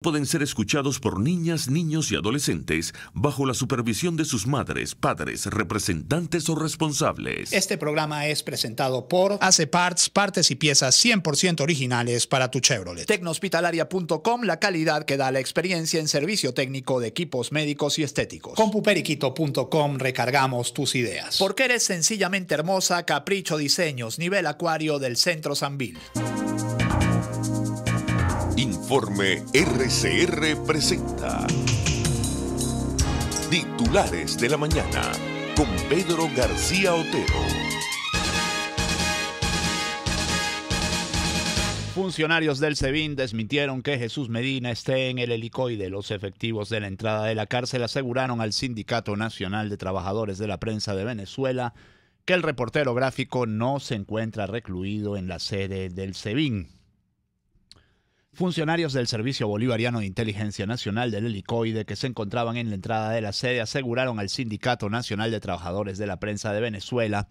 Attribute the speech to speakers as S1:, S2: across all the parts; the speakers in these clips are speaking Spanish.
S1: pueden ser escuchados por niñas, niños y adolescentes bajo la supervisión de sus madres, padres, representantes o responsables.
S2: Este programa es presentado por AC Parts, partes y piezas 100% originales para tu Chevrolet. Tecnohospitalaria.com, la calidad que da la experiencia en servicio técnico de equipos médicos y estéticos. Compuperiquito.com, recargamos tus ideas. Porque eres sencillamente hermosa, Capricho Diseños, nivel acuario del Centro Sambil.
S1: Informe RCR presenta Titulares de la Mañana con Pedro García Otero.
S3: Funcionarios del SEBIN desmintieron que Jesús Medina esté en el helicoide. Los efectivos de la entrada de la cárcel aseguraron al Sindicato Nacional de Trabajadores de la Prensa de Venezuela que el reportero gráfico no se encuentra recluido en la sede del SEBIN. Funcionarios del Servicio Bolivariano de Inteligencia Nacional del Helicoide que se encontraban en la entrada de la sede aseguraron al Sindicato Nacional de Trabajadores de la Prensa de Venezuela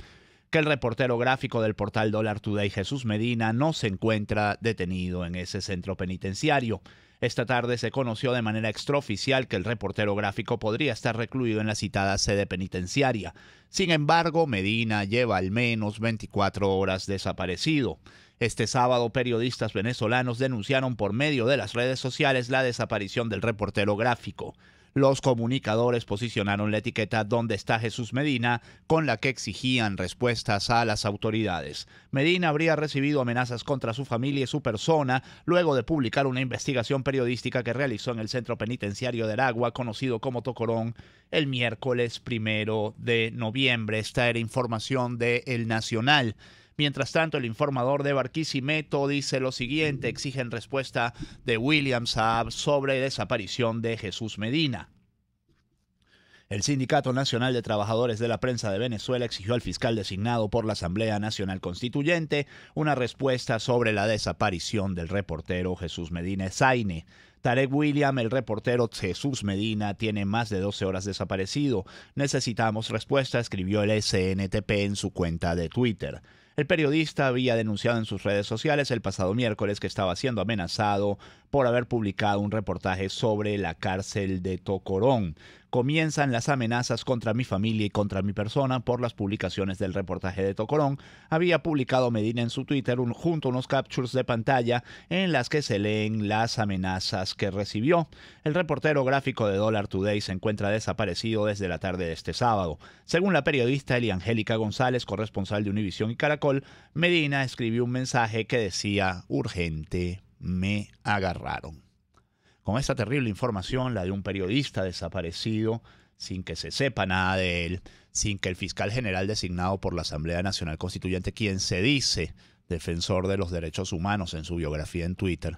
S3: que el reportero gráfico del portal Dollar Today, Jesús Medina, no se encuentra detenido en ese centro penitenciario. Esta tarde se conoció de manera extraoficial que el reportero gráfico podría estar recluido en la citada sede penitenciaria. Sin embargo, Medina lleva al menos 24 horas desaparecido. Este sábado, periodistas venezolanos denunciaron por medio de las redes sociales la desaparición del reportero gráfico. Los comunicadores posicionaron la etiqueta «¿Dónde está Jesús Medina?», con la que exigían respuestas a las autoridades. Medina habría recibido amenazas contra su familia y su persona luego de publicar una investigación periodística que realizó en el centro penitenciario de Aragua, conocido como Tocorón, el miércoles 1 de noviembre. Esta era información de El Nacional. Mientras tanto, el informador de Barquisimeto dice lo siguiente: exigen respuesta de William Saab sobre desaparición de Jesús Medina. El Sindicato Nacional de Trabajadores de la Prensa de Venezuela exigió al fiscal designado por la Asamblea Nacional Constituyente una respuesta sobre la desaparición del reportero Jesús Medina Zaine. Tarek William, el reportero Jesús Medina, tiene más de 12 horas desaparecido. Necesitamos respuesta, escribió el SNTP en su cuenta de Twitter. El periodista había denunciado en sus redes sociales el pasado miércoles que estaba siendo amenazado por haber publicado un reportaje sobre la cárcel de Tocorón. Comienzan las amenazas contra mi familia y contra mi persona por las publicaciones del reportaje de Tocorón. Había publicado Medina en su Twitter junto a unos captures de pantalla en las que se leen las amenazas que recibió. El reportero gráfico de Dollar Today se encuentra desaparecido desde la tarde de este sábado. Según la periodista Eliangélica González, corresponsal de Univisión y Caracol, Medina escribió un mensaje que decía: urgente, me agarraron. Con esta terrible información, la de un periodista desaparecido, sin que se sepa nada de él, sin que el fiscal general designado por la Asamblea Nacional Constituyente, quien se dice defensor de los derechos humanos en su biografía en Twitter,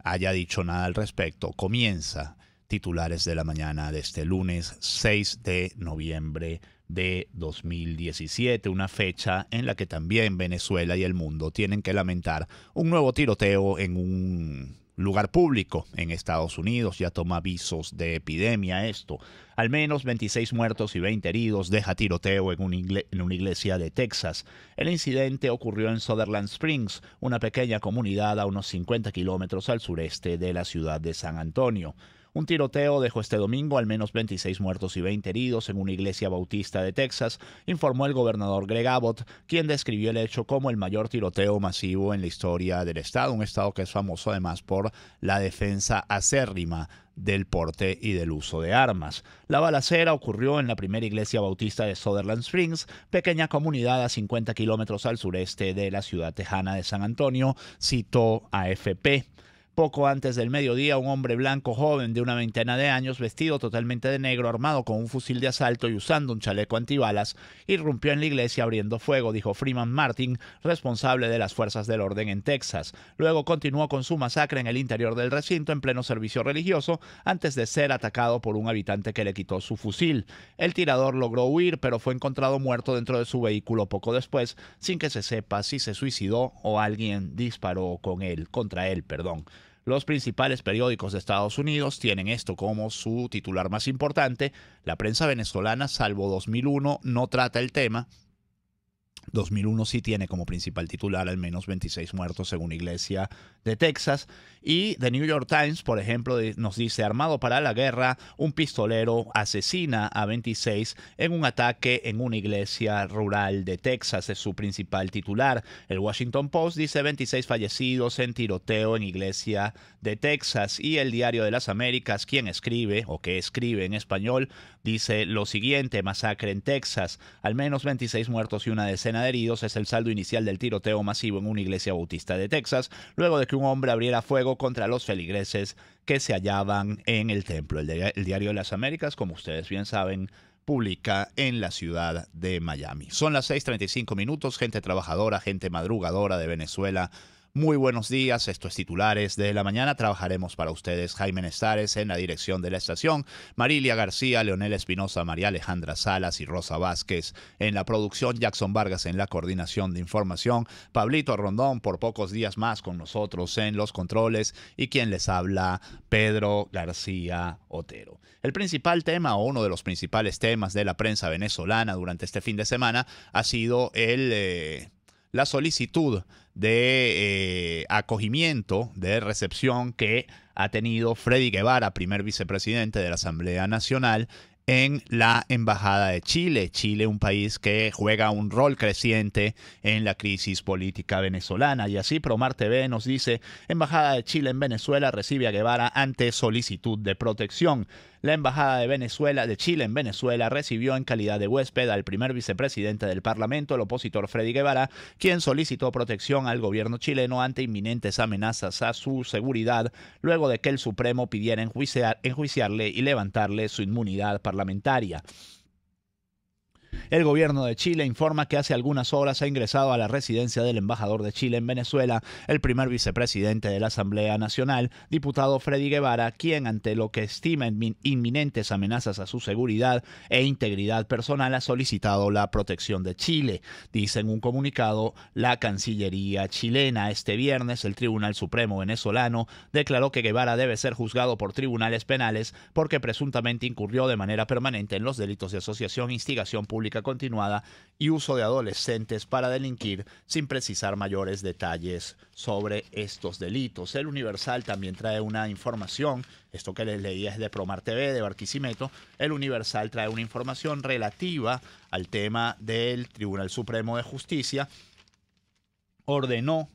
S3: haya dicho nada al respecto, comienza Titulares de la Mañana de este lunes 6 de noviembre de 2017, una fecha en la que también Venezuela y el mundo tienen que lamentar un nuevo tiroteo en un lugar público en Estados Unidos. Ya toma avisos de epidemia esto. Al menos 26 muertos y 20 heridos deja tiroteo en una iglesia de Texas. El incidente ocurrió en Sutherland Springs, una pequeña comunidad a unos 50 kilómetros al sureste de la ciudad de San Antonio. Un tiroteo dejó este domingo al menos 26 muertos y 20 heridos en una iglesia bautista de Texas, informó el gobernador Greg Abbott, quien describió el hecho como el mayor tiroteo masivo en la historia del estado, un estado que es famoso además por la defensa acérrima del porte y del uso de armas. La balacera ocurrió en la primera iglesia bautista de Sutherland Springs, pequeña comunidad a 50 kilómetros al sureste de la ciudad tejana de San Antonio, citó AFP. Poco antes del mediodía, un hombre blanco joven de una veintena de años, vestido totalmente de negro, armado con un fusil de asalto y usando un chaleco antibalas, irrumpió en la iglesia abriendo fuego, dijo Freeman Martin, responsable de las fuerzas del orden en Texas. Luego continuó con su masacre en el interior del recinto en pleno servicio religioso, antes de ser atacado por un habitante que le quitó su fusil. El tirador logró huir, pero fue encontrado muerto dentro de su vehículo poco después, sin que se sepa si se suicidó o alguien disparó contra él. Los principales periódicos de Estados Unidos tienen esto como su titular más importante. La prensa venezolana, salvo 2001, no trata el tema. 2001 sí tiene como principal titular al menos 26 muertos según Iglesia de Texas. Y The New York Times, por ejemplo, nos dice: armado para la guerra, un pistolero asesina a 26 en un ataque en una iglesia rural de Texas. Es su principal titular. El Washington Post dice 26 fallecidos en tiroteo en iglesia de Texas. Y el Diario de las Américas, quien escribe o que escribe en español, dice lo siguiente: masacre en Texas, al menos 26 muertos y una decena de heridos es el saldo inicial del tiroteo masivo en una iglesia bautista de Texas, luego de que un hombre abriera fuego contra los feligreses que se hallaban en el templo. El Diario de las Américas, como ustedes bien saben, publica en la ciudad de Miami. Son las 6:35 minutos, gente trabajadora, gente madrugadora de Venezuela. Muy buenos días, esto es Titulares de la Mañana. Trabajaremos para ustedes Jaime Nestares en la dirección de la estación, Marilia García, Leonel Espinosa, María Alejandra Salas y Rosa Vázquez en la producción, Jackson Vargas en la coordinación de información, Pablito Rondón por pocos días más con nosotros en los controles y quien les habla, Pedro García Otero. El principal tema o uno de los principales temas de la prensa venezolana durante este fin de semana ha sido la solicitud de acogimiento, de recepción que ha tenido Freddy Guevara, primer vicepresidente de la Asamblea Nacional, en la Embajada de Chile. Chile, un país que juega un rol creciente en la crisis política venezolana. Y así Promar TV nos dice: Embajada de Chile en Venezuela recibe a Guevara ante solicitud de protección. La Embajada de Chile en Venezuela recibió en calidad de huésped al primer vicepresidente del Parlamento, el opositor Freddy Guevara, quien solicitó protección al gobierno chileno ante inminentes amenazas a su seguridad, luego de que el Supremo pidiera enjuiciarle y levantarle su inmunidad parlamentaria. El gobierno de Chile informa que hace algunas horas ha ingresado a la residencia del embajador de Chile en Venezuela el primer vicepresidente de la Asamblea Nacional, diputado Freddy Guevara, quien, ante lo que estima inminentes amenazas a su seguridad e integridad personal, ha solicitado la protección de Chile. Dice en un comunicado la Cancillería chilena: este viernes el Tribunal Supremo venezolano declaró que Guevara debe ser juzgado por tribunales penales porque presuntamente incurrió de manera permanente en los delitos de asociación, instigación pública continuada y uso de adolescentes para delinquir, sin precisar mayores detalles sobre estos delitos. El Universal también trae una información, esto que les leía es de Promar TV, de Barquisimeto. El Universal trae una información relativa al tema del Tribunal Supremo de Justicia. Ordenó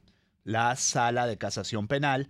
S3: la Sala de Casación Penal,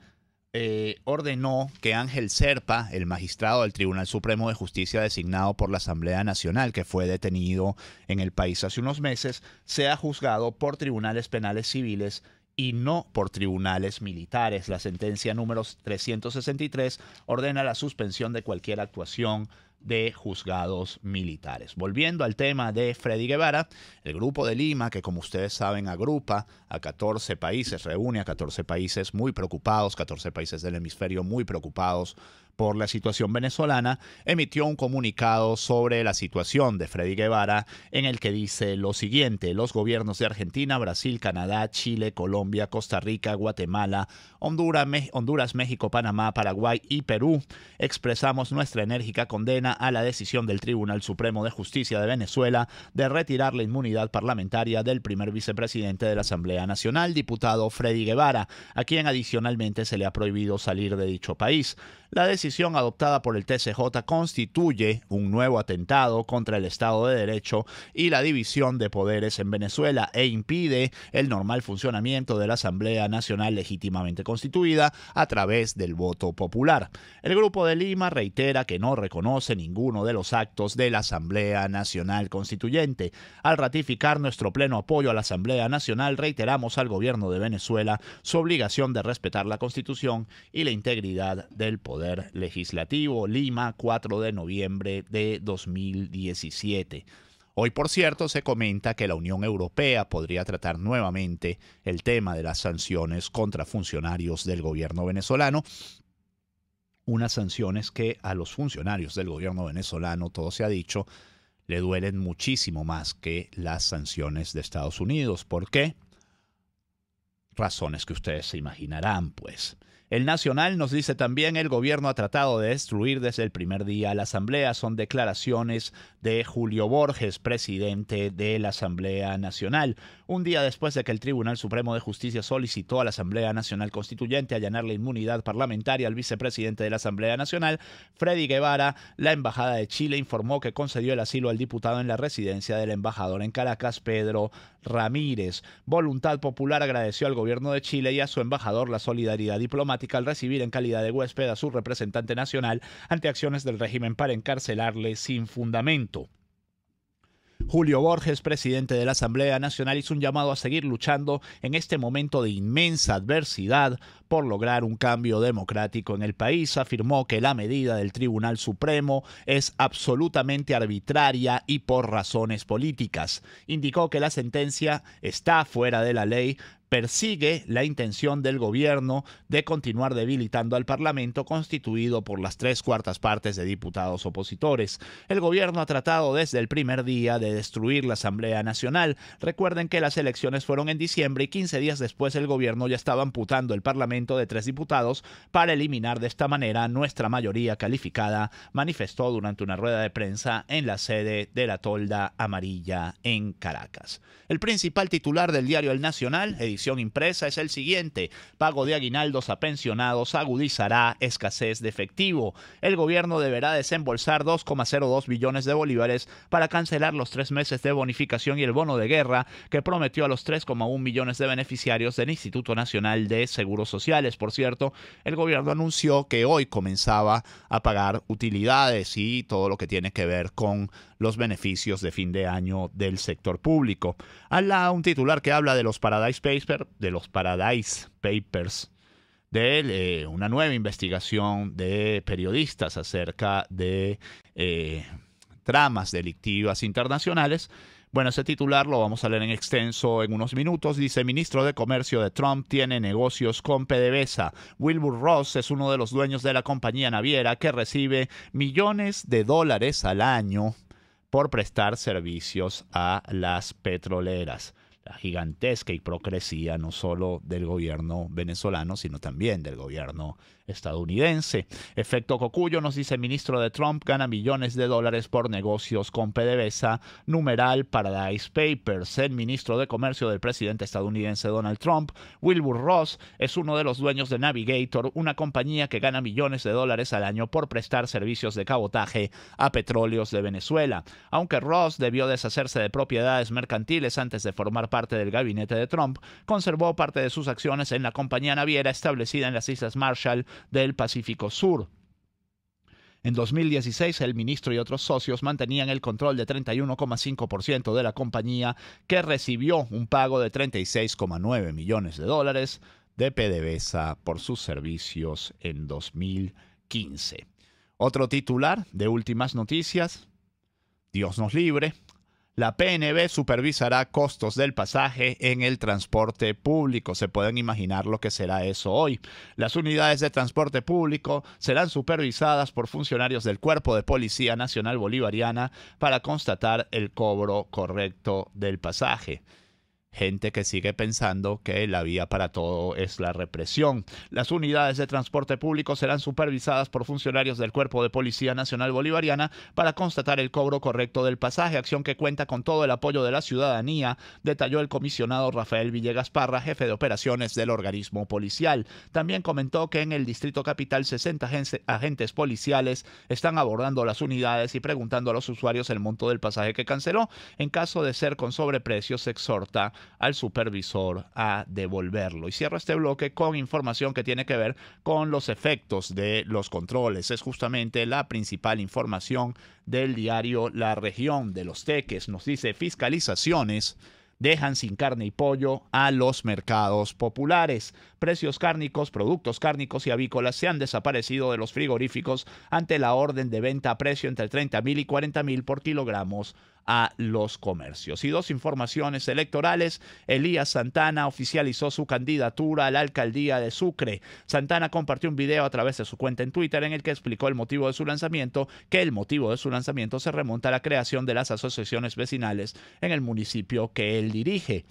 S3: ordenó que Ángel Serpa, el magistrado del Tribunal Supremo de Justicia designado por la Asamblea Nacional, que fue detenido en el país hace unos meses, sea juzgado por tribunales penales civiles y no por tribunales militares. La sentencia número 363 ordena la suspensión de cualquier actuación de juzgados militares. Volviendo al tema de Freddy Guevara, el Grupo de Lima, que como ustedes saben agrupa a 14 países, reúne a 14 países muy preocupados, 14 países del hemisferio muy preocupados por la situación venezolana, emitió un comunicado sobre la situación de Freddy Guevara en el que dice lo siguiente: los gobiernos de Argentina, Brasil, Canadá, Chile, Colombia, Costa Rica, Guatemala, Honduras, México, Panamá, Paraguay y Perú expresamos nuestra enérgica condena a la decisión del Tribunal Supremo de Justicia de Venezuela de retirar la inmunidad parlamentaria del primer vicepresidente de la Asamblea Nacional, diputado Freddy Guevara, a quien adicionalmente se le ha prohibido salir de dicho país. La decisión adoptada por el TCJ constituye un nuevo atentado contra el Estado de Derecho y la división de poderes en Venezuela e impide el normal funcionamiento de la Asamblea Nacional legítimamente constituida a través del voto popular. El Grupo de Lima reitera que no reconoce ninguno de los actos de la Asamblea Nacional Constituyente. Al ratificar nuestro pleno apoyo a la Asamblea Nacional, reiteramos al gobierno de Venezuela su obligación de respetar la Constitución y la integridad del poder legislativo. Lima, 4 de noviembre de 2017. Hoy, por cierto, se comenta que la Unión Europea podría tratar nuevamente el tema de las sanciones contra funcionarios del gobierno venezolano. Unas sanciones que a los funcionarios del gobierno venezolano, todo se ha dicho, le duelen muchísimo más que las sanciones de Estados Unidos. ¿Por qué? Razones que ustedes se imaginarán, pues. El Nacional nos dice también: el gobierno ha tratado de destruir desde el primer día la Asamblea. Son declaraciones de Julio Borges, presidente de la Asamblea Nacional. Un día después de que el Tribunal Supremo de Justicia solicitó a la Asamblea Nacional Constituyente allanar la inmunidad parlamentaria al vicepresidente de la Asamblea Nacional, Freddy Guevara, la Embajada de Chile informó que concedió el asilo al diputado en la residencia del embajador en Caracas, Pedro Ramírez. Voluntad Popular agradeció al gobierno de Chile y a su embajador la solidaridad diplomática al recibir en calidad de huésped a su representante nacional ante acciones del régimen para encarcelarle sin fundamento. Julio Borges, presidente de la Asamblea Nacional, hizo un llamado a seguir luchando en este momento de inmensa adversidad por lograr un cambio democrático en el país. Afirmó que la medida del Tribunal Supremo es absolutamente arbitraria y por razones políticas. Indicó que la sentencia está fuera de la ley, persigue la intención del gobierno de continuar debilitando al Parlamento constituido por las 3/4 partes de diputados opositores. El gobierno ha tratado desde el primer día de destruir la Asamblea Nacional. Recuerden que las elecciones fueron en diciembre y 15 días después el gobierno ya estaba amputando el Parlamento de 3 diputados para eliminar de esta manera nuestra mayoría calificada, manifestó durante una rueda de prensa en la sede de la Tolda Amarilla en Caracas. El principal titular del diario El Nacional, edición impresa, es el siguiente: pago de aguinaldos a pensionados agudizará escasez de efectivo. El gobierno deberá desembolsar 2,02 billones de bolívares para cancelar los 3 meses de bonificación y el bono de guerra que prometió a los 3,1 millones de beneficiarios del Instituto Nacional de Seguros Sociales. Por cierto, el gobierno anunció que hoy comenzaba a pagar utilidades y todo lo que tiene que ver con los beneficios de fin de año del sector público. Un titular que habla de los Paradise Papers, de una nueva investigación de periodistas acerca de tramas delictivas internacionales. Bueno, ese titular lo vamos a leer en extenso en unos minutos. Dice: ministro de Comercio de Trump tiene negocios con PDVSA. Wilbur Ross es uno de los dueños de la compañía naviera que recibe millones de dólares al año por prestar servicios a las petroleras. La gigantesca hipocresía no solo del gobierno venezolano, sino también del gobierno estadounidense. Efecto Cocuyo nos dice: ministro de Trump gana millones de dólares por negocios con PDVSA, numeral Paradise Papers. El ministro de Comercio del presidente estadounidense Donald Trump, Wilbur Ross, es uno de los dueños de Navigator, una compañía que gana millones de dólares al año por prestar servicios de cabotaje a petróleos de Venezuela. Aunque Ross debió deshacerse de propiedades mercantiles antes de formar parte del gabinete de Trump, conservó parte de sus acciones en la compañía naviera establecida en las Islas Marshall del Pacífico Sur. En 2016, el ministro y otros socios mantenían el control de 31,5% de la compañía, que recibió un pago de 36,9 millones de dólares de PDVSA por sus servicios en 2015. Otro titular de Últimas Noticias: Dios nos libre. La PNB supervisará costos del pasaje en el transporte público. Se pueden imaginar lo que será eso hoy. Las unidades de transporte público serán supervisadas por funcionarios del Cuerpo de Policía Nacional Bolivariana para constatar el cobro correcto del pasaje. Gente que sigue pensando que la vía para todo es la represión. Las unidades de transporte público serán supervisadas por funcionarios del Cuerpo de Policía Nacional Bolivariana para constatar el cobro correcto del pasaje, acción que cuenta con todo el apoyo de la ciudadanía, detalló el comisionado Rafael Villegas Parra, jefe de operaciones del organismo policial. También comentó que en el Distrito Capital 60 agentes policiales están abordando las unidades y preguntando a los usuarios el monto del pasaje que canceló. En caso de ser con sobreprecio, se exhorta al supervisor a devolverlo. Y cierro este bloque con información que tiene que ver con los efectos de los controles. Es justamente la principal información del diario La Región de Los Teques. Nos dice: fiscalizaciones dejan sin carne y pollo a los mercados populares. Precios cárnicos, productos cárnicos y avícolas se han desaparecido de los frigoríficos ante la orden de venta a precio entre 30.000 y 40.000 por kilogramos a los comercios. Y dos informaciones electorales: Elías Santana oficializó su candidatura a la alcaldía de Sucre. Santana compartió un video a través de su cuenta en Twitter en el que explicó el motivo de su lanzamiento, se remonta a la creación de las asociaciones vecinales en el municipio que él dirige.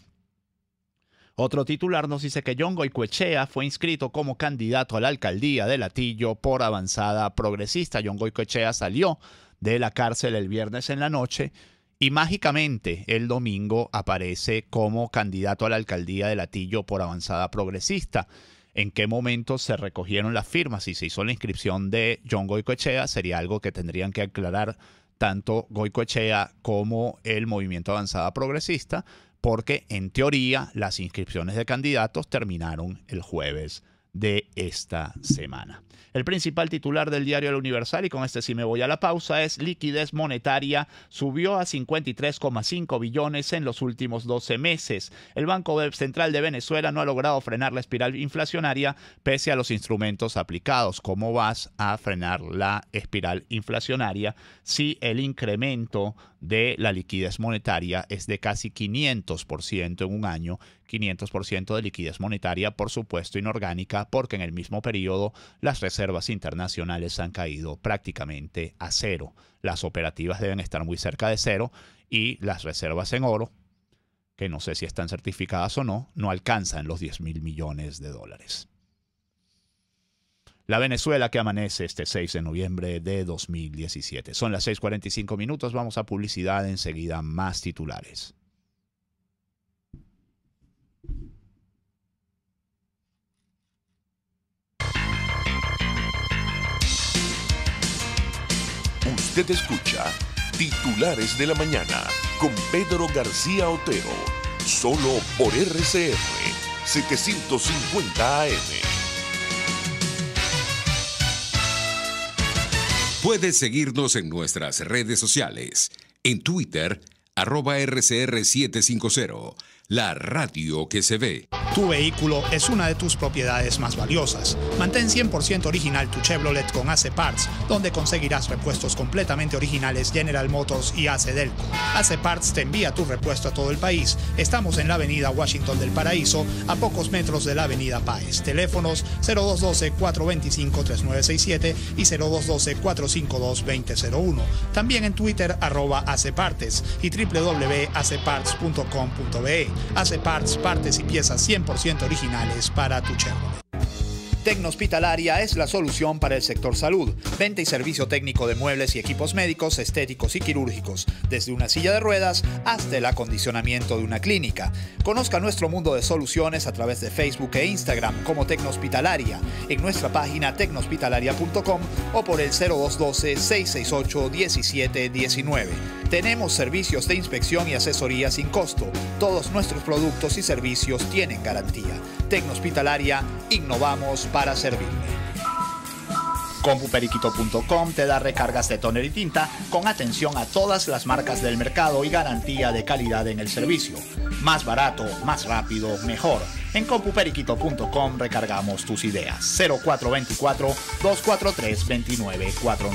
S3: Otro titular nos dice que John Goicoechea fue inscrito como candidato a la alcaldía de Latillo por Avanzada Progresista. John Goicoechea salió de la cárcel el viernes en la noche y mágicamente el domingo aparece como candidato a la alcaldía de Latillo por Avanzada Progresista. ¿En qué momento se recogieron las firmas y se hizo la inscripción de John Goicoechea? Sería algo que tendrían que aclarar tanto Goicoechea como el Movimiento Avanzada Progresista, porque en teoría las inscripciones de candidatos terminaron el jueves de esta semana. El principal titular del diario El Universal, y con este sí me voy a la pausa, es liquidez monetaria subió a 53,5 billones en los últimos 12 meses. El Banco Central de Venezuela no ha logrado frenar la espiral inflacionaria pese a los instrumentos aplicados. ¿Cómo vas a frenar la espiral inflacionaria si el incremento de la liquidez monetaria es de casi 500% en un año? 500% de liquidez monetaria, por supuesto, inorgánica, porque en el mismo periodo las reservas internacionales han caído prácticamente a cero. Las operativas deben estar muy cerca de cero y las reservas en oro, que no sé si están certificadas o no, no alcanzan los 10.000 millones de dólares. La Venezuela que amanece este 6 de noviembre de 2017. Son las 6:45 minutos. Vamos a publicidad. Enseguida más titulares.
S1: Usted escucha Titulares de la Mañana con Pedro García Otero. Solo por RCR 750 AM.
S4: Puedes seguirnos en nuestras redes sociales. En Twitter, @RCR750. La radio que se ve.
S2: Tu vehículo es una de tus propiedades más valiosas. Mantén 100% original tu Chevrolet con AC Parts, donde conseguirás repuestos completamente originales General Motors y AC Delco. AC Parts te envía tu repuesto a todo el país. Estamos en la avenida Washington del Paraíso, a pocos metros de la avenida Páez. Teléfonos 0212-425-3967 y 0212-452-2001. También en Twitter @ACPartes y www.acparts.com.be. AC Parts, partes y piezas 100% originales para tu Chevrolet. Tecnohospitalaria es la solución para el sector salud. Venta y servicio técnico de muebles y equipos médicos, estéticos y quirúrgicos, desde una silla de ruedas hasta el acondicionamiento de una clínica. Conozca nuestro mundo de soluciones a través de Facebook e Instagram como Tecnohospitalaria, en nuestra página tecnohospitalaria.com o por el 0212-668-1719. Tenemos servicios de inspección y asesoría sin costo. Todos nuestros productos y servicios tienen garantía. Tecnohospitalaria, innovamos para servirle. Compuperiquito.com te da recargas de tóner y tinta con atención a todas las marcas del mercado y garantía de calidad en el servicio. Más barato, más rápido, mejor. En Compuperiquito.com recargamos tus ideas. 0424-243-2949.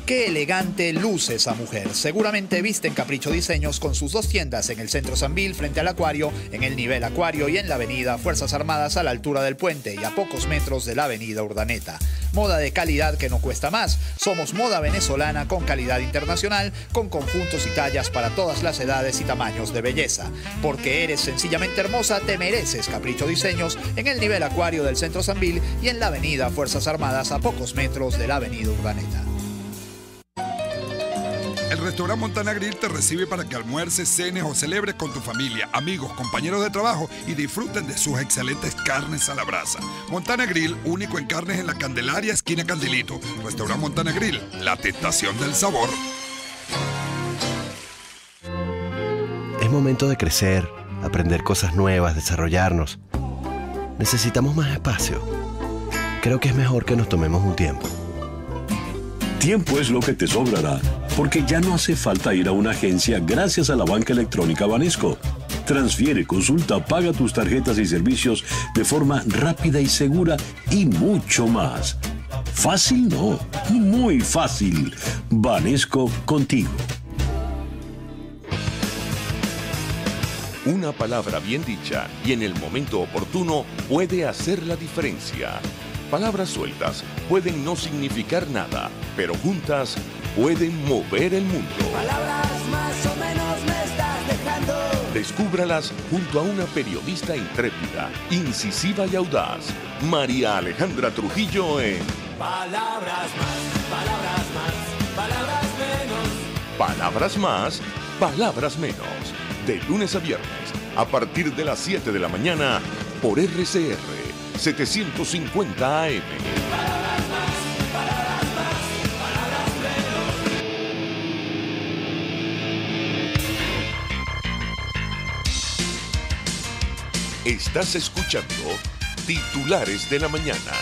S2: Qué elegante luce esa mujer. Seguramente viste en Capricho Diseños con sus dos tiendas en el Centro Sambil frente al Acuario, en el nivel Acuario y en la avenida Fuerzas Armadas a la altura del puente y a pocos metros de la avenida Urdaneta. Moda de calidad que no cuesta más. Somos moda venezolana con calidad internacional, con conjuntos y tallas para todas las edades y tamaños de belleza. Porque eres sencillamente hermosa, te mereces Capricho Diseños en el nivel Acuario del Centro Sambil y en la avenida Fuerzas Armadas a pocos metros de la avenida Urdaneta.
S5: El restaurante Montana Grill te recibe para que almuerces, cenes o celebres con tu familia, amigos, compañeros de trabajo y disfruten de sus excelentes carnes a la brasa. Montana Grill, único en carnes en la Candelaria, esquina Candilito. Restaurante Montana Grill, la tentación del sabor.
S6: Es momento de crecer, aprender cosas nuevas, desarrollarnos. Necesitamos más espacio. Creo que es mejor que nos tomemos un tiempo.
S7: Tiempo es lo que te sobrará, porque ya no hace falta ir a una agencia gracias a la banca electrónica Banesco. Transfiere, consulta, paga tus tarjetas y servicios de forma rápida y segura y mucho más. Fácil no, muy fácil. Banesco contigo.
S1: Una palabra bien dicha y en el momento oportuno puede hacer la diferencia. Palabras sueltas pueden no significar nada, pero juntas pueden mover el mundo.
S8: Palabras más o menos me estás dejando.
S1: De Descúbralas junto a una periodista intrépida, incisiva y audaz, María Alejandra Trujillo en
S8: Palabras más, palabras más, palabras menos.
S1: Palabras más, palabras menos. De lunes a viernes, a partir de las 7 de la mañana, por RCR 750 AM.
S8: Palabras más, palabras menos.
S1: Estás escuchando Titulares de la Mañana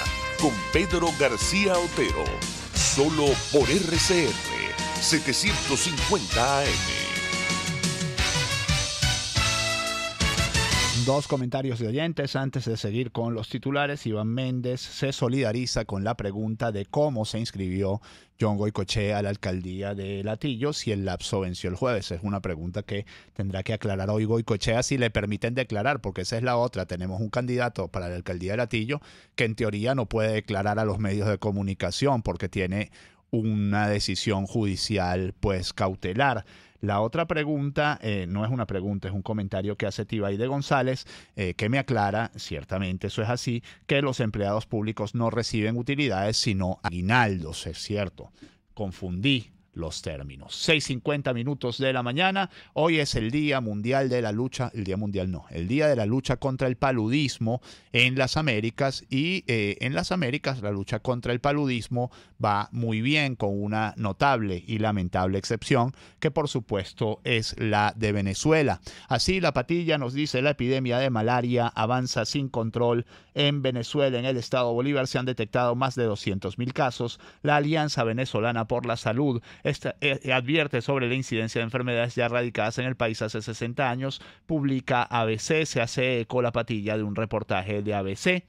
S1: con Pedro García Otero, solo por RCR 750 AM.
S3: Dos comentarios de oyentes antes de seguir con los titulares. Iván Méndez se solidariza con la pregunta de cómo se inscribió John Goycochea a la alcaldía de Latillo si el lapso venció el jueves. Es una pregunta que tendrá que aclarar hoy Goycochea si le permiten declarar, porque esa es la otra. Tenemos un candidato para la alcaldía de Latillo que en teoría no puede declarar a los medios de comunicación porque tiene una decisión judicial pues cautelar. La otra pregunta no es una pregunta, es un comentario que hace Tibaide González que me aclara, ciertamente eso es así, que los empleados públicos no reciben utilidades sino aguinaldos, es cierto. Confundí los términos. 6:50 minutos de la mañana. Hoy es el Día Mundial de la Lucha, el Día Mundial no, el Día de la Lucha contra el Paludismo en las Américas y en las Américas la lucha contra el paludismo va muy bien con una notable y lamentable excepción que por supuesto es la de Venezuela. Así la Patilla nos dice la epidemia de malaria avanza sin control en Venezuela. En el estado Bolívar se han detectado más de 200.000 casos. La Alianza Venezolana por la Salud advierte sobre la incidencia de enfermedades ya erradicadas en el país hace 60 años. Publica ABC, se hace eco la Patilla de un reportaje de ABC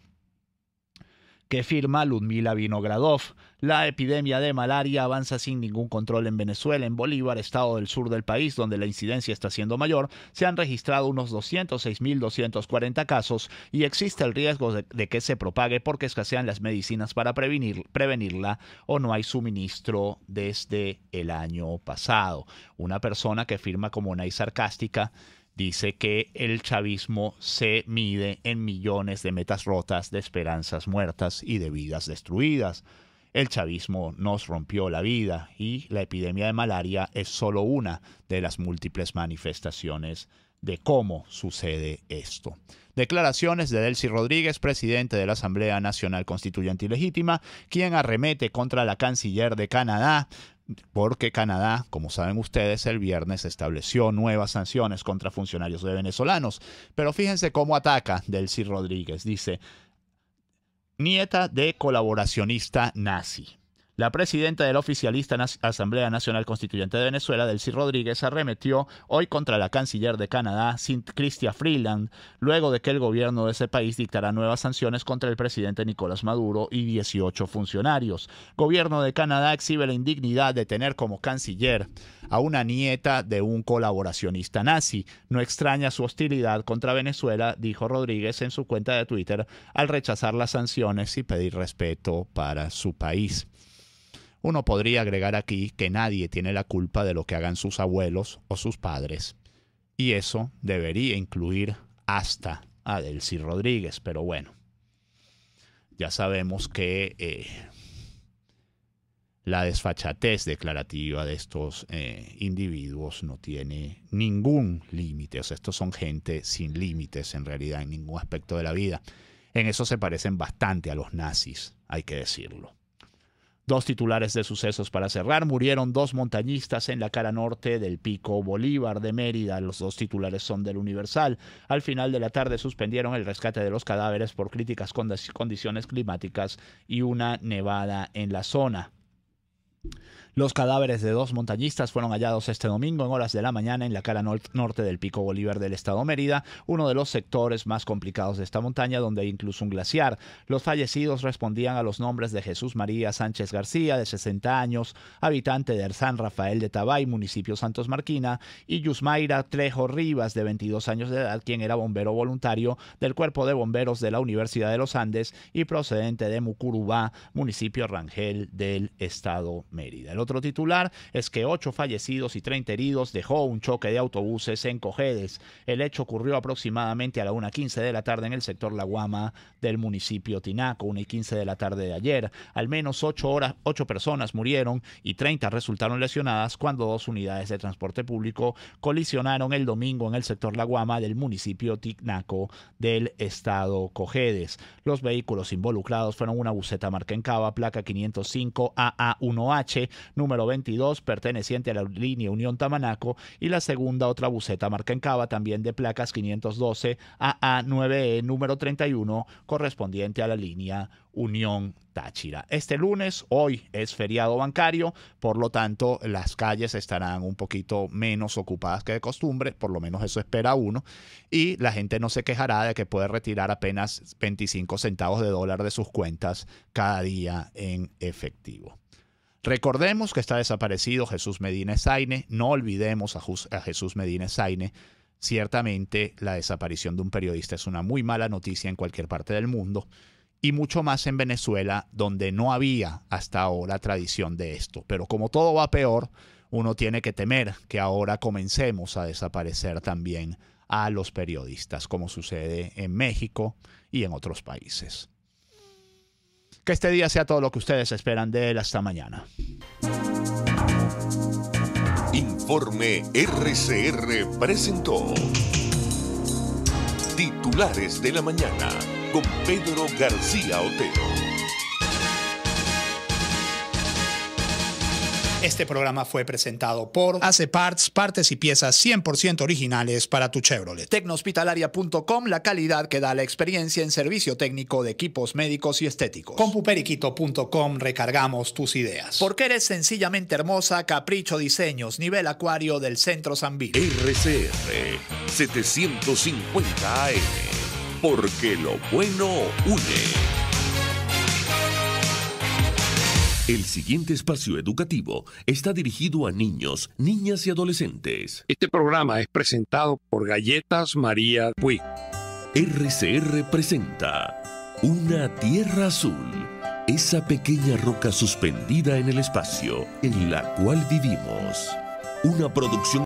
S3: que firma Ludmila Vinogradov. La epidemia de malaria avanza sin ningún control en Venezuela. En Bolívar, estado del sur del país, donde la incidencia está siendo mayor, se han registrado unos 206.240 casos y existe el riesgo de que se propague porque escasean las medicinas para prevenirla o no hay suministro desde el año pasado. Una persona que firma como una sarcástica dice que el chavismo se mide en millones de metas rotas, de esperanzas muertas y de vidas destruidas. El chavismo nos rompió la vida y la epidemia de malaria es solo una de las múltiples manifestaciones de cómo sucede esto. Declaraciones de Delcy Rodríguez, presidente de la Asamblea Nacional Constituyente y Legítima, quien arremete contra la canciller de Canadá, porque Canadá, como saben ustedes, el viernes estableció nuevas sanciones contra funcionarios venezolanos. Pero fíjense cómo ataca Delcy Rodríguez. Dice, nieta de colaboracionista nazi. La presidenta de la oficialista Asamblea Nacional Constituyente de Venezuela, Delcy Rodríguez, arremetió hoy contra la canciller de Canadá, Chrystia Freeland, luego de que el gobierno de ese país dictara nuevas sanciones contra el presidente Nicolás Maduro y 18 funcionarios. Gobierno de Canadá exhibe la indignidad de tener como canciller a una nieta de un colaboracionista nazi. No extraña su hostilidad contra Venezuela, dijo Rodríguez en su cuenta de Twitter, al rechazar las sanciones y pedir respeto para su país. Uno podría agregar aquí que nadie tiene la culpa de lo que hagan sus abuelos o sus padres. Y eso debería incluir hasta a Delcy Rodríguez. Pero bueno, ya sabemos que la desfachatez declarativa de estos individuos no tiene ningún límite. O sea, estos son gente sin límites en realidad en ningún aspecto de la vida. En eso se parecen bastante a los nazis, hay que decirlo. Dos titulares de sucesos para cerrar. Murieron 2 montañistas en la cara norte del Pico Bolívar de Mérida. Los 2 titulares son del Universal. Al final de la tarde suspendieron el rescate de los cadáveres por críticas condiciones climáticas y una nevada en la zona. Los cadáveres de 2 montañistas fueron hallados este domingo en horas de la mañana en la cara norte del Pico Bolívar del estado Mérida, uno de los sectores más complicados de esta montaña, donde hay incluso un glaciar. Los fallecidos respondían a los nombres de Jesús María Sánchez García, de 60 años, habitante de San Rafael de Tabay, municipio Santos Marquina, y Yusmaira Trejo Rivas, de 22 años de edad, quien era bombero voluntario del Cuerpo de Bomberos de la Universidad de los Andes y procedente de Mucurubá, municipio Rangel del estado Mérida. El otro titular es que 8 fallecidos y 30 heridos dejó un choque de autobuses en Cojedes. El hecho ocurrió aproximadamente a la 1:15 de la tarde en el sector La Guama del municipio Tinaco, 1:15 de la tarde de ayer. Al menos 8 personas murieron y 30 resultaron lesionadas cuando 2 unidades de transporte público colisionaron el domingo en el sector La Guama del municipio Tinaco del estado Cojedes. Los vehículos involucrados fueron una buseta marca Encaba, placa 505 AA1H, número 22, perteneciente a la línea Unión Tamanaco, y la segunda otra buseta marca Encaba, también de placas 512 AA9E, número 31, correspondiente a la línea Unión Táchira. Este lunes, hoy es feriado bancario, por lo tanto las calles estarán un poquito menos ocupadas que de costumbre, por lo menos eso espera uno, y la gente no se quejará de que puede retirar apenas 25 centavos de dólar de sus cuentas cada día en efectivo. Recordemos que está desaparecido Jesús Medina Esaine, no olvidemos a Jesús Medina Esaine. Ciertamente la desaparición de un periodista es una muy mala noticia en cualquier parte del mundo, y mucho más en Venezuela, donde no había hasta ahora tradición de esto. Pero como todo va peor, uno tiene que temer que ahora comencemos a desaparecer también a los periodistas, como sucede en México y en otros países. Que este día sea todo lo que ustedes esperan de él. Hasta mañana.
S1: Informe RCR presentó Titulares de la Mañana con Pedro García Otero.
S2: Este programa fue presentado por AC Parts, partes y piezas 100% originales para tu Chevrolet. Tecnohospitalaria.com, la calidad que da la experiencia en servicio técnico de equipos médicos y estéticos. Compuperiquito.com, recargamos tus ideas. Porque eres sencillamente hermosa, Capricho Diseños, nivel acuario del Centro San Vito.
S1: RCR 750 AM, porque lo bueno une. El siguiente espacio educativo está dirigido a niños, niñas y adolescentes.
S9: Este programa es presentado por Galletas María Puig.
S1: RCR presenta Una Tierra Azul, esa pequeña roca suspendida en el espacio en la cual vivimos. Una producción